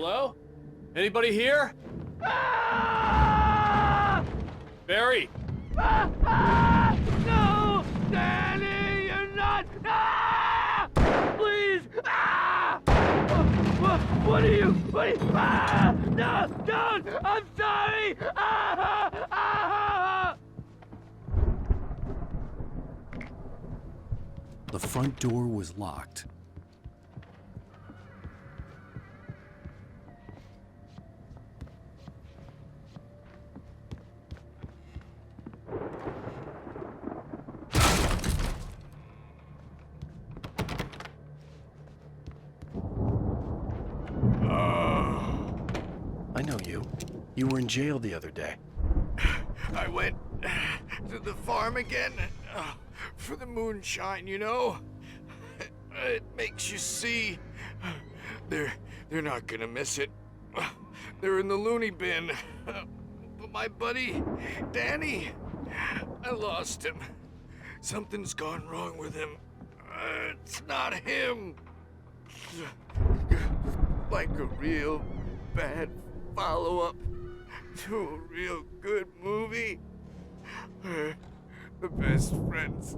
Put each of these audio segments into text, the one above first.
Hello? Anybody here? Barry! No! Danny, you're not! Please! What are you? No! Don't! I'm sorry! The front door was locked. I know you. You were in jail the other day. I went to the farm again for the moonshine, you know? It makes you see. They're not gonna miss it. They're in the loony bin. But my buddy, Danny, I lost him. Something's gone wrong with him. It's not him. Like a real bad follow-up to a real good movie where the best friend's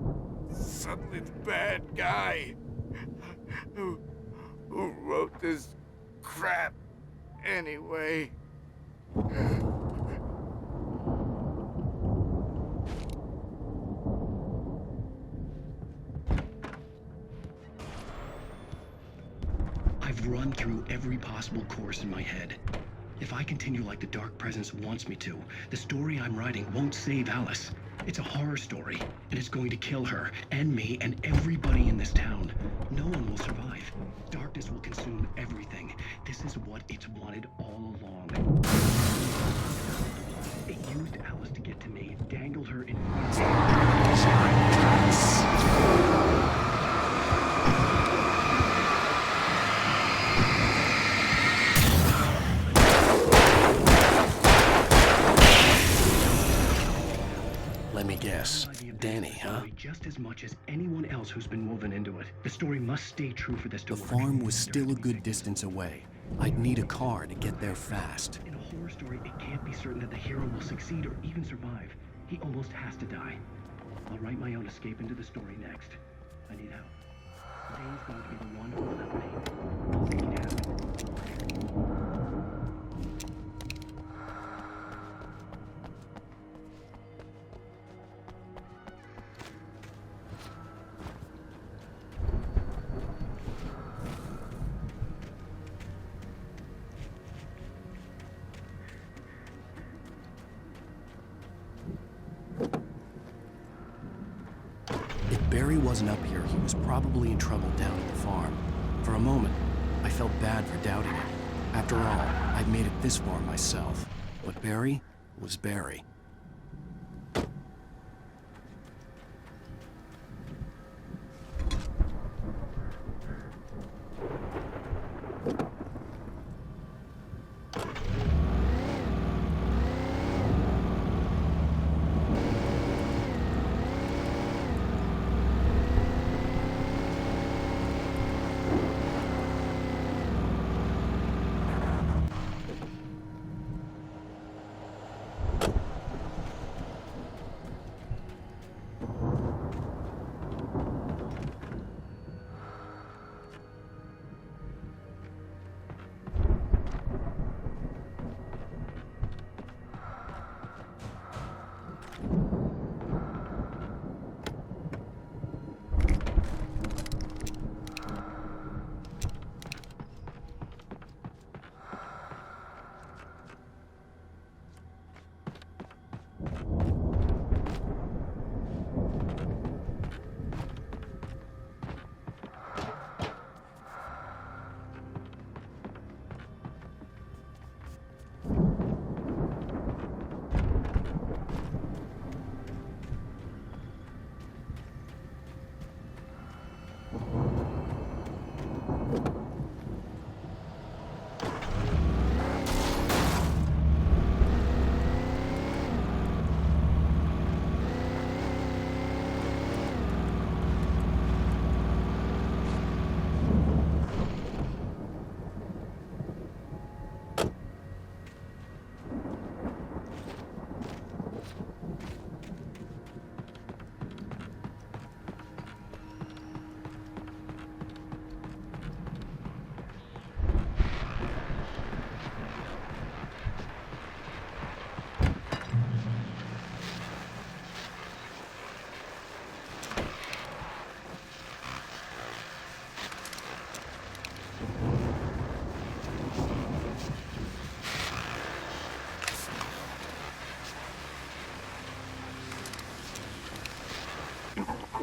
suddenly the bad guy who wrote this crap anyway. I've run through every possible course in my head. If I continue like the Dark Presence wants me to, the story I'm writing won't save Alice. It's a horror story, and it's going to kill her, and me, and everybody in this town. No one will survive. Darkness will consume everything. This is what it's wanted all along. It used Alice to get to me, dangled her in front of me. Let me guess. Danny, huh? Just as much as anyone else who's been woven into it. The story must stay true for this to The work. farm was still a good distance away. I'd need a car to get there fast. In a horror story, it can't be certain that the hero will succeed or even survive. He almost has to die. I'll write my own escape into the story next. I need help. Dane's going to be the one who will help me. I'll make it happen. Barry wasn't up here, he was probably in trouble down at the farm. For a moment, I felt bad for doubting him. After all, I'd made it this far myself. But Barry was Barry.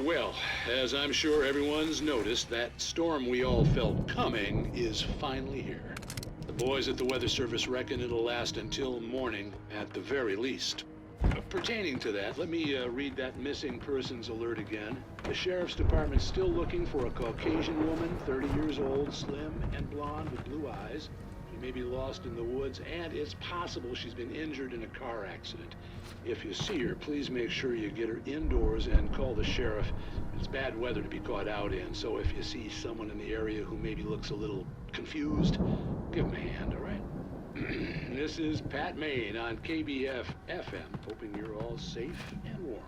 Well, as I'm sure everyone's noticed, that storm we all felt coming is finally here. The boys at the Weather Service reckon it'll last until morning at the very least. Pertaining to that, let me read that missing persons alert again. The Sheriff's Department's still looking for a Caucasian woman, 30 years old, slim and blonde with blue eyes. She may be lost in the woods, and it's possible she's been injured in a car accident. If you see her, please make sure you get her indoors and call the sheriff. It's bad weather to be caught out in, so if you see someone in the area who maybe looks a little confused, give them a hand, all right? This is Pat Maine on KBF FM, hoping you're all safe and warm.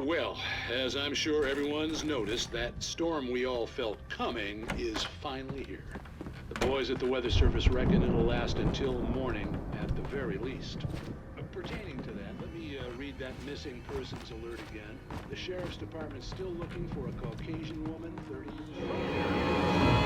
Well, as I'm sure everyone's noticed, that storm we all felt coming is finally here. The boys at the Weather Service reckon it'll last until morning at the very least. Pertaining to that, let me read that missing persons alert again. The Sheriff's Department's still looking for a Caucasian woman, 30 years old.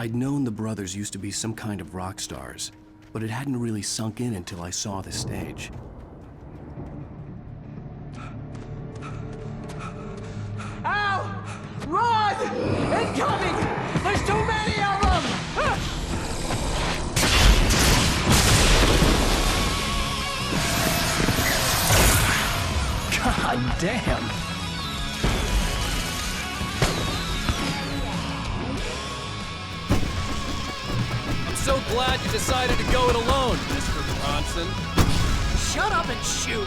I'd known the brothers used to be some kind of rock stars, but it hadn't really sunk in until I saw the stage. Ow! Run! Incoming! There's too many of them! God damn! I'm so glad you decided to go it alone, Mr. Bronson. Shut up and shoot!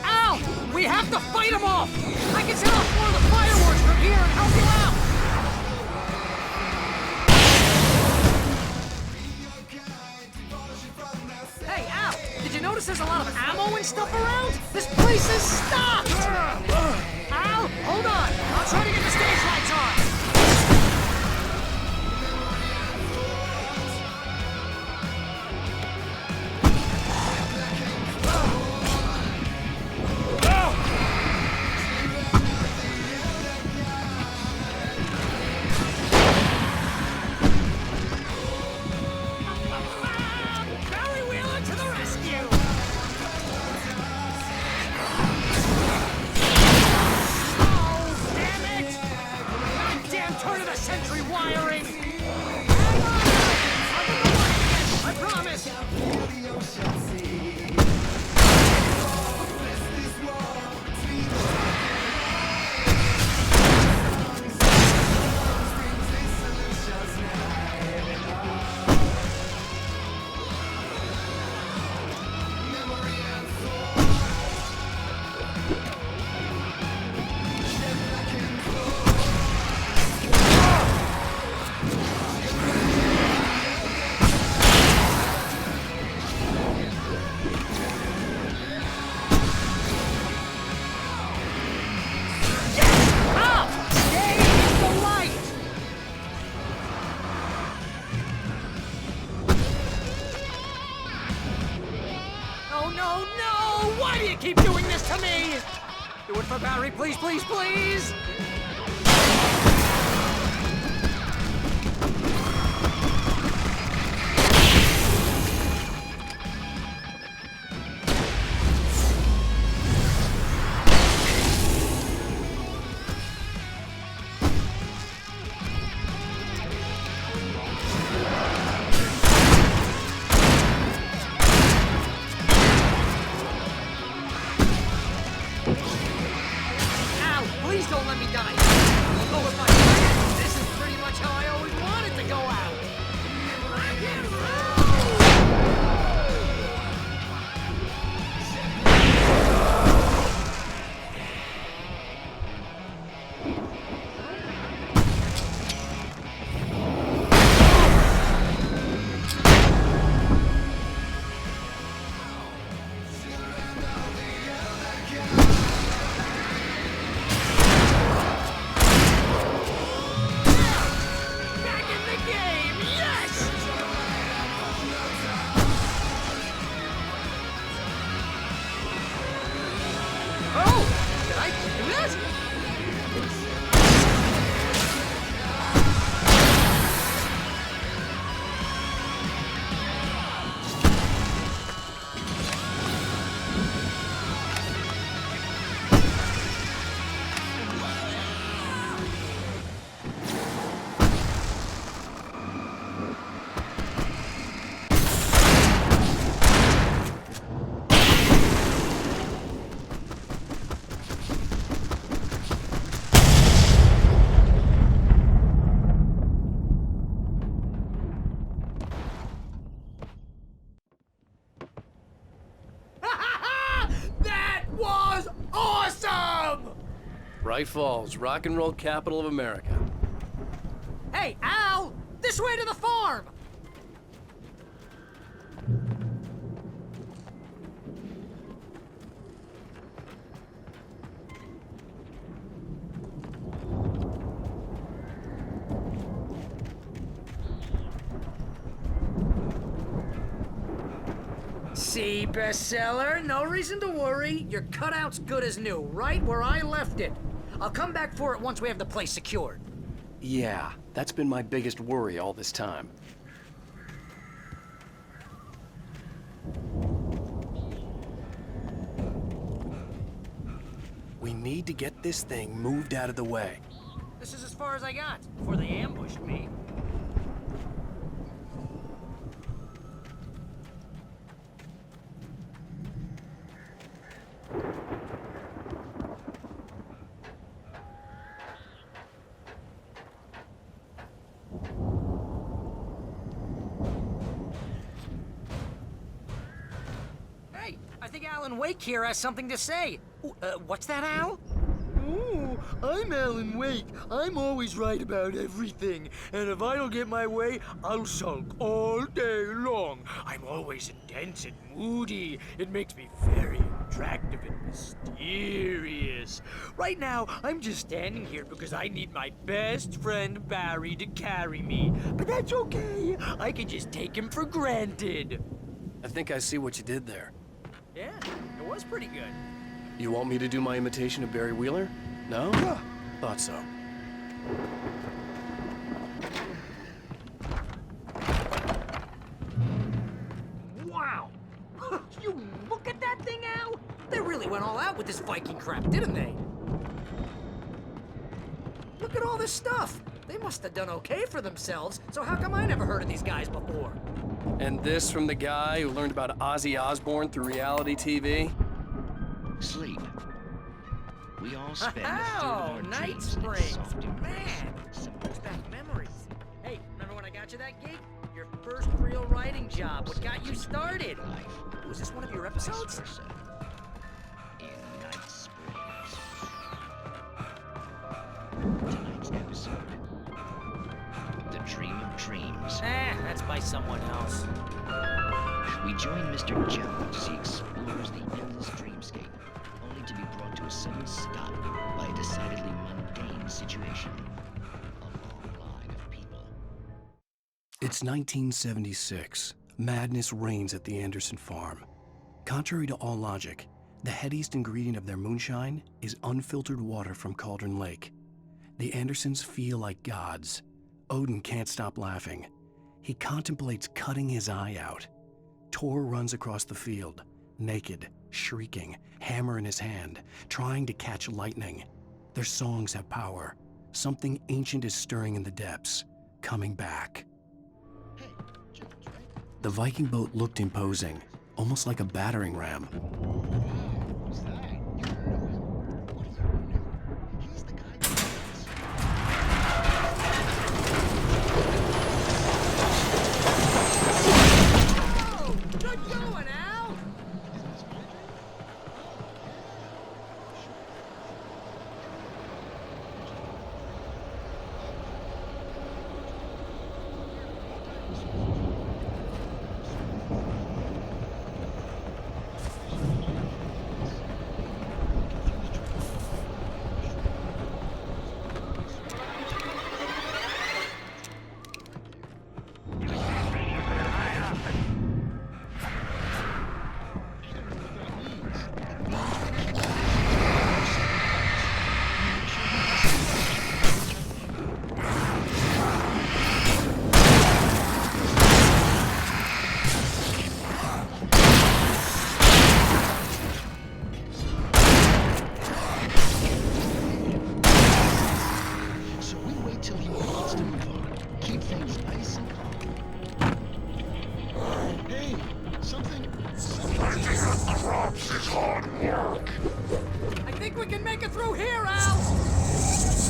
Ow! We have to fight them off! I can set off more of the fireworks from here and help you out! Hey, Al! Did you notice there's a lot of ammo and stuff around? This place is stocked! Al, hold on! I'll try to get the stage lights on! entry wiring! Hang on! I'll get the wiring, I promise! Why do you keep doing this to me? Do it for Barry, please, please, please! Please don't let me die. I'll go with my plan. This is pretty much how I always wanted to go out. Bright Falls, rock and roll capital of America. Hey, Al! This way to the farm! See, bestseller? No reason to worry. Your cutout's good as new, right where I left it. I'll come back for it once we have the place secured. Yeah, that's been my biggest worry all this time. We need to get this thing moved out of the way. This is as far as I got before they ambushed me. Hey, I think Alan Wake here has something to say. What's that, Al? Oh, I'm Alan Wake. I'm always right about everything. And if I don't get my way, I'll sulk all day long. I'm always intense and moody. It makes me very attractive and mysterious. Right now, I'm just standing here because I need my best friend Barry to carry me. But that's okay. I can just take him for granted. I think I see what you did there. Yeah, it was pretty good. You want me to do my imitation of Barry Wheeler? No? Thought so. Wow! You look at that thing, Al! They really went all out with this Viking crap, didn't they? Look at all this stuff! They must have done okay for themselves, so how come I never heard of these guys before? And this from the guy who learned about Ozzy Osbourne through reality TV? Sleep. We all spend a third of Oh, our Night dreams in Springs. soft embrace. Man, brings back memories. Hey, remember when I got you that gig? Your first real writing job, what got you started? Life, Was this one of your vice episodes? versa. In Night Springs. Tonight's episode. The Dream of Dreams. That's by someone else. We join Mr. Jones as he explores the endless dreamscape, only to be brought to a sudden stop by a decidedly mundane situation. A long line of people. It's 1976. Madness reigns at the Anderson farm. Contrary to all logic, the headiest ingredient of their moonshine is unfiltered water from Cauldron Lake. The Andersons feel like gods. Odin can't stop laughing. He contemplates cutting his eye out. Tor runs across the field, naked, shrieking, hammer in his hand, trying to catch lightning. Their songs have power. Something ancient is stirring in the depths, coming back. The Viking boat looked imposing, almost like a battering ram. Oh, good going, Al! So we wait till he wants to move on. Keep things nice and calm. Hey, something. I think we can make it through here, Al!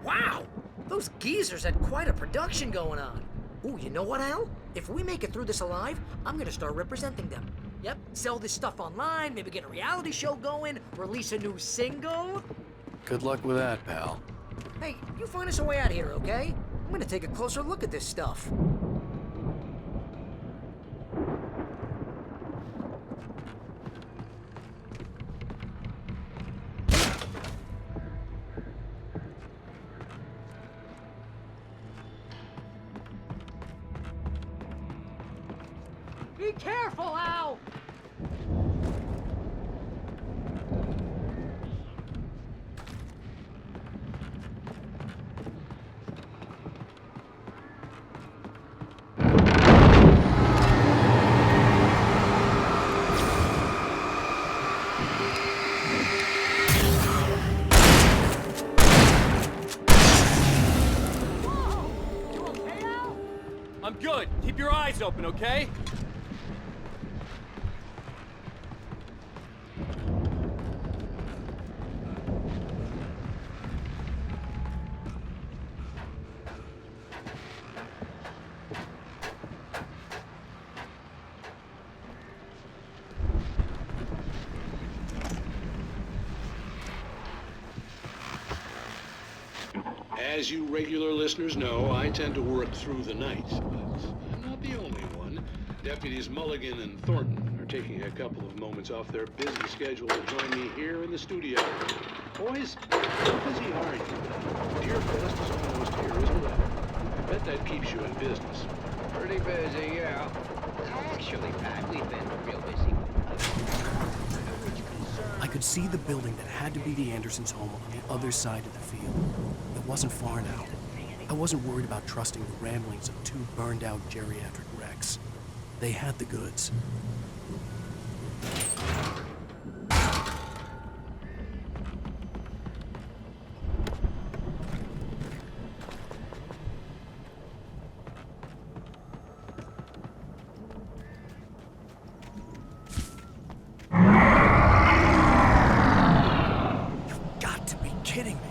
Wow! Those geezers had quite a production going on. Ooh, you know what, Al? If we make it through this alive, I'm gonna start representing them. Yep, sell this stuff online, maybe get a reality show going, release a new single. Good luck with that, pal. Hey, you find us a way out of here, okay? I'm gonna take a closer look at this stuff. Be careful, Al! Whoa! You okay, Al? I'm good. Keep your eyes open, okay? As you regular listeners know, I tend to work through the night, but I'm not the only one. Deputies Mulligan and Thornton are taking a couple of moments off their busy schedule to join me here in the studio. Boys, how busy are you? Deer Fest is almost here as well. I bet that keeps you in business. Pretty busy, yeah. Actually, Pat, we've been real busy. I could see the building that had to be the Andersons' home on the other side of the field. It wasn't far now. I wasn't worried about trusting the ramblings of two burned-out geriatric wrecks. They had the goods. You've got to be kidding me.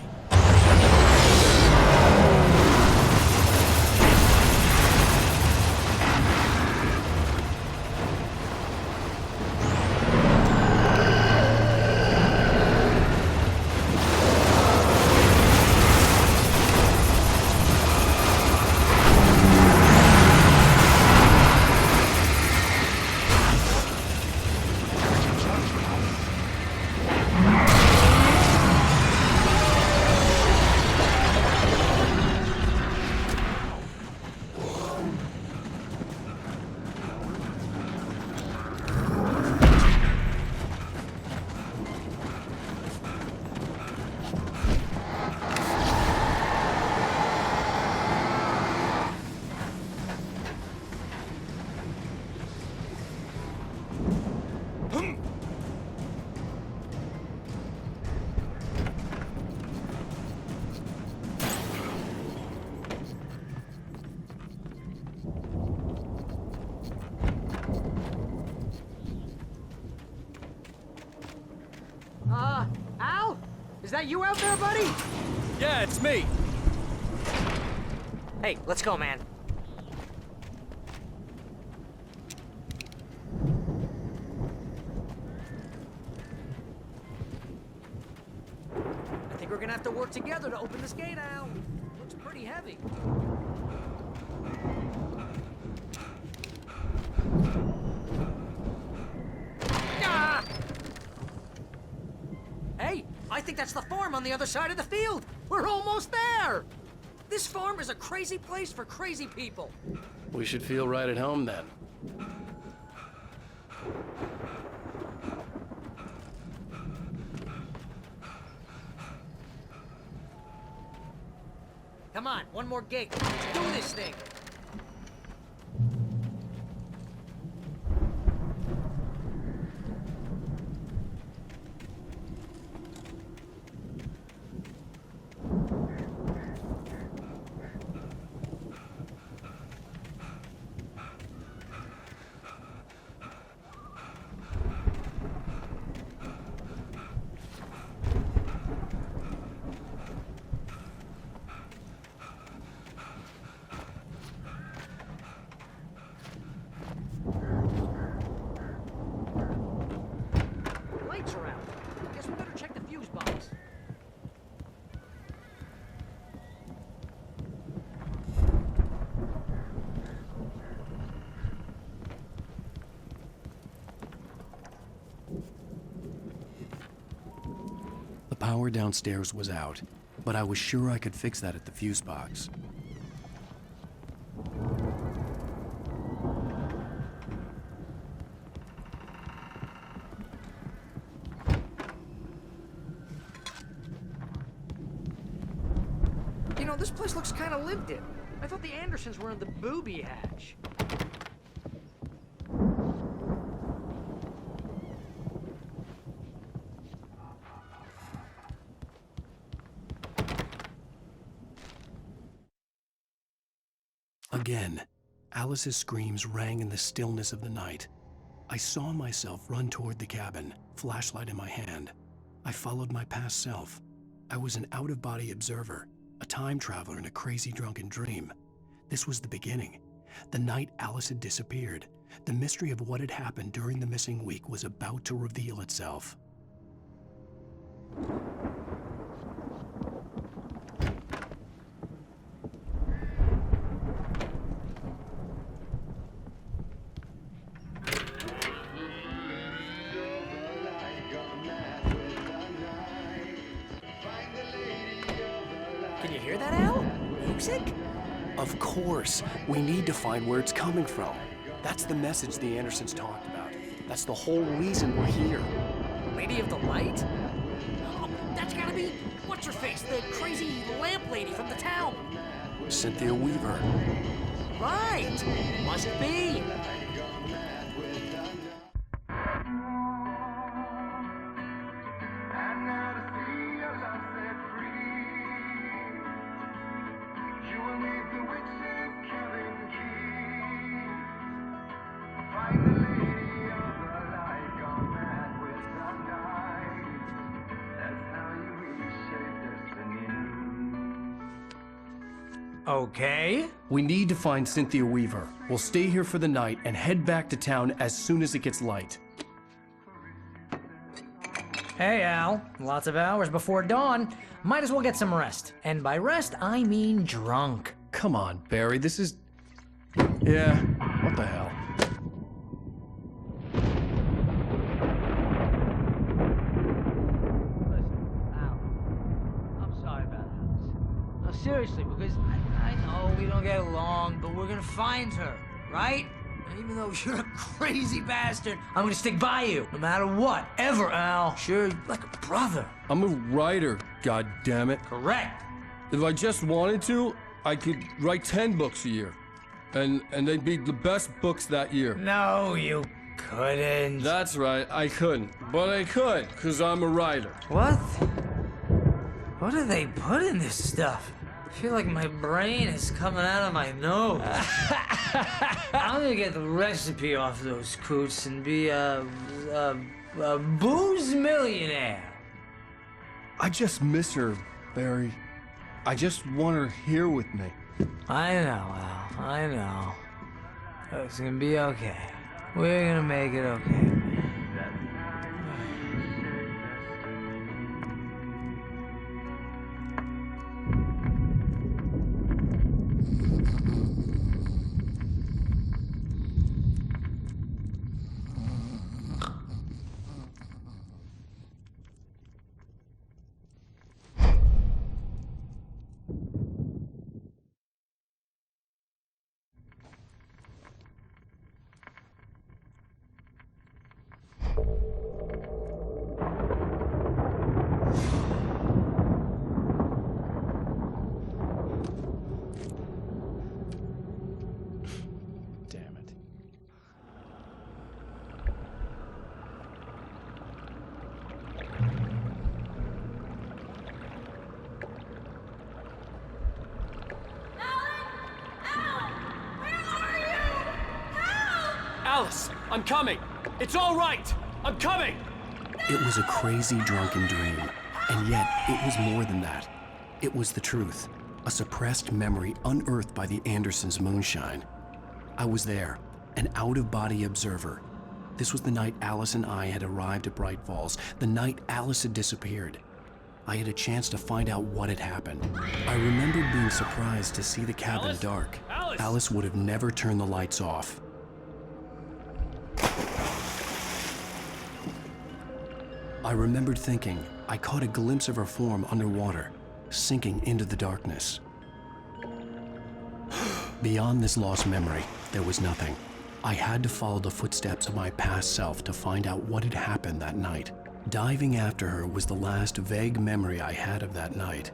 Al? Is that you out there, buddy? Yeah, it's me. Hey, let's go, man. I think we're gonna have to work together to open this gate, Al. Looks pretty heavy. Ah! Hey, I think that's the farm on the other side of the field. We're almost there. This farm is a crazy place for crazy people. We should feel right at home then. Come on, one more gate. Let's do this thing. power downstairs was out, but I was sure I could fix that at the fuse box. You know, this place looks kind of lived in. I thought the Andersons were in the booby hatch. Again, Alice's screams rang in the stillness of the night. I saw myself run toward the cabin, flashlight in my hand. I followed my past self. I was an out-of-body observer, a time traveler in a crazy drunken dream. This was the beginning. The night Alice had disappeared. The mystery of what had happened during the missing week was about to reveal itself. Can you hear that, Al? Music? Of course, we need to find where it's coming from. That's the message the Andersons talked about. That's the whole reason we're here. Lady of the Light? Oh, that's gotta be... What's-her-face? The crazy lamp lady from the town. Cynthia Weaver. Right! Must be. Okay. We need to find Cynthia Weaver. We'll stay here for the night and head back to town as soon as it gets light. Hey, Al. Lots of hours before dawn. Might as well get some rest. And by rest, I mean drunk. Come on, Barry, this is... Yeah, what the hell? Listen, Al. I'm sorry about Alice. No, seriously, because I know we don't get along, but we're gonna find her, right? And even though you're a crazy bastard, I'm gonna stick by you, no matter what, ever, Al. Sure, like a brother. I'm a writer, goddammit. Correct. If I just wanted to, I could write 10 books a year. And they'd be the best books that year. No, you couldn't. That's right, I couldn't. But I could, because I'm a writer. What? What do they put in this stuff? I feel like my brain is coming out of my nose. I'm gonna get the recipe off those coots and be a booze millionaire. I just miss her, Barry. I just want her here with me. I know, Al. I know. It's gonna be okay. We're gonna make it okay. Damn it. Alice, I'm coming. It's all right. I'm coming. It was a crazy drunken dream, and yet it was more than that. It was the truth, a suppressed memory unearthed by the Andersons' moonshine. I was there, an out-of-body observer. This was the night Alice and I had arrived at Bright Falls, the night Alice had disappeared. I had a chance to find out what had happened. I remembered being surprised to see the cabin Alice? dark. Alice? Alice would have never turned the lights off. I remembered thinking, I caught a glimpse of her form underwater, sinking into the darkness. Beyond this lost memory, there was nothing. I had to follow the footsteps of my past self to find out what had happened that night. Diving after her was the last vague memory I had of that night.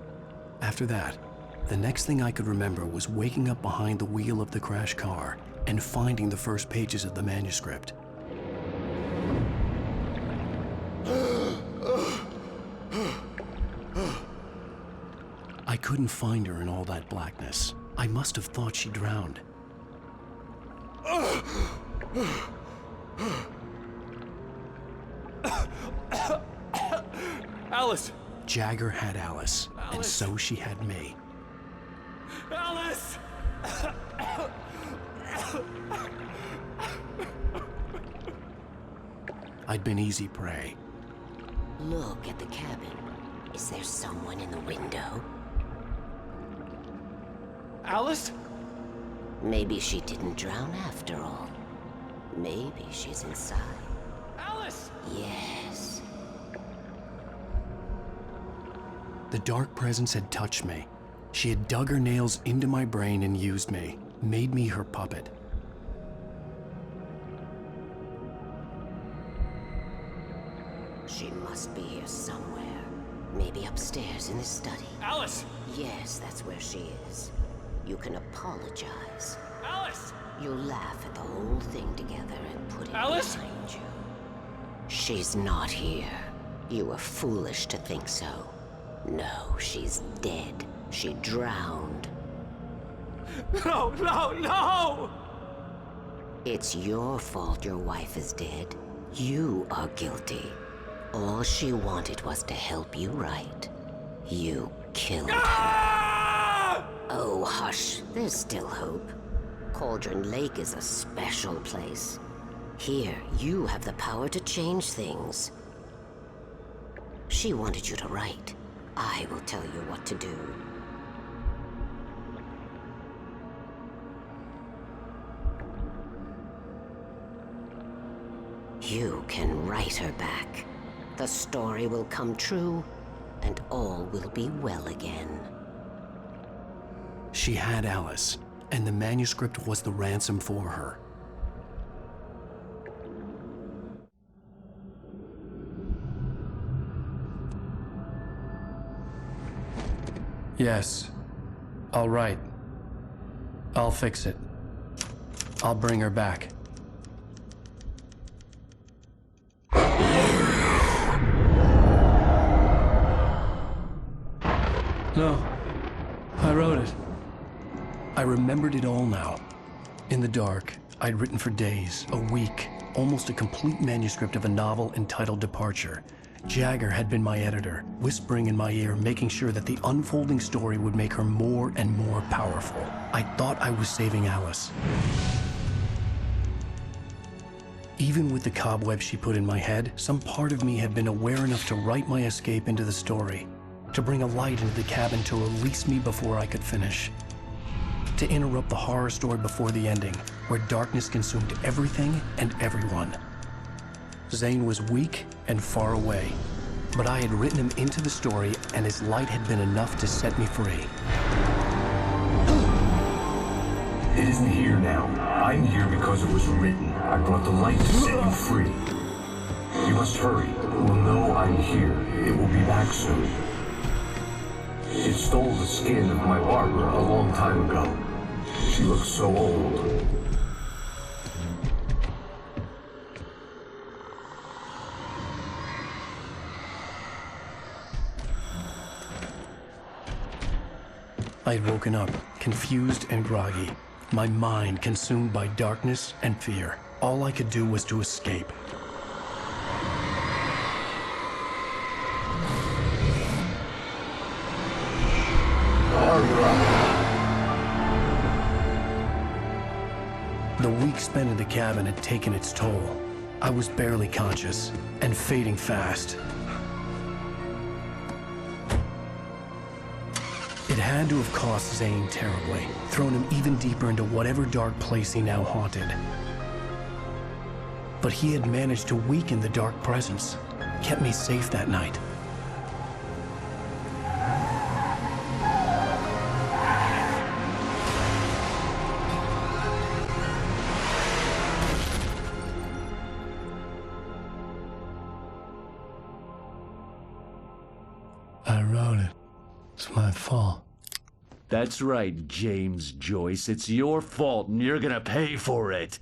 After that, the next thing I could remember was waking up behind the wheel of the crashed car and finding the first pages of the manuscript. I couldn't find her in all that blackness. I must have thought she drowned. Alice! Jagger had Alice, and so she had me. Alice! I'd been easy prey. Look at the cabin. Is there someone in the window? Alice? Maybe she didn't drown after all. Maybe she's inside. Alice! Yes. The dark presence had touched me. She had dug her nails into my brain and used me, made me her puppet. She must be here somewhere. Maybe upstairs in the study. Alice! Yes, that's where she is. You can apologize. Alice! You'll laugh at the whole thing together and put it Alice? behind you. She's not here. You were foolish to think so. No, she's dead. She drowned. No, no, no! It's your fault your wife is dead. You are guilty. All she wanted was to help you right. You killed her. Oh, hush. There's still hope. Cauldron Lake is a special place. Here, you have the power to change things. She wanted you to write. I will tell you what to do. You can write her back. The story will come true, and all will be well again. She had Alice, and the manuscript was the ransom for her. Yes. All right. I'll fix it. I'll bring her back. No. I wrote it. I remembered it all now. In the dark, I'd written for days, a week, almost a complete manuscript of a novel entitled Departure. Jagger had been my editor, whispering in my ear, making sure that the unfolding story would make her more and more powerful. I thought I was saving Alice. Even with the cobwebs she put in my head, some part of me had been aware enough to write my escape into the story, to bring a light into the cabin to release me before I could finish, to interrupt the horror story before the ending, where darkness consumed everything and everyone. Zane was weak and far away, but I had written him into the story, and his light had been enough to set me free. It isn't here now. I'm here because it was written. I brought the light to set you free. You must hurry. We'll know I'm here. It will be back soon. It stole the skin of my Barbara a long time ago. She looks so old. I had woken up, confused and groggy, my mind consumed by darkness and fear. All I could do was to escape. The week spent in the cabin had taken its toll. I was barely conscious, and fading fast. It had to have cost Zane terribly, thrown him even deeper into whatever dark place he now haunted. But he had managed to weaken the dark presence, kept me safe that night. wrote it. It's my fault. That's right, James Joyce. It's your fault, and you're gonna pay for it.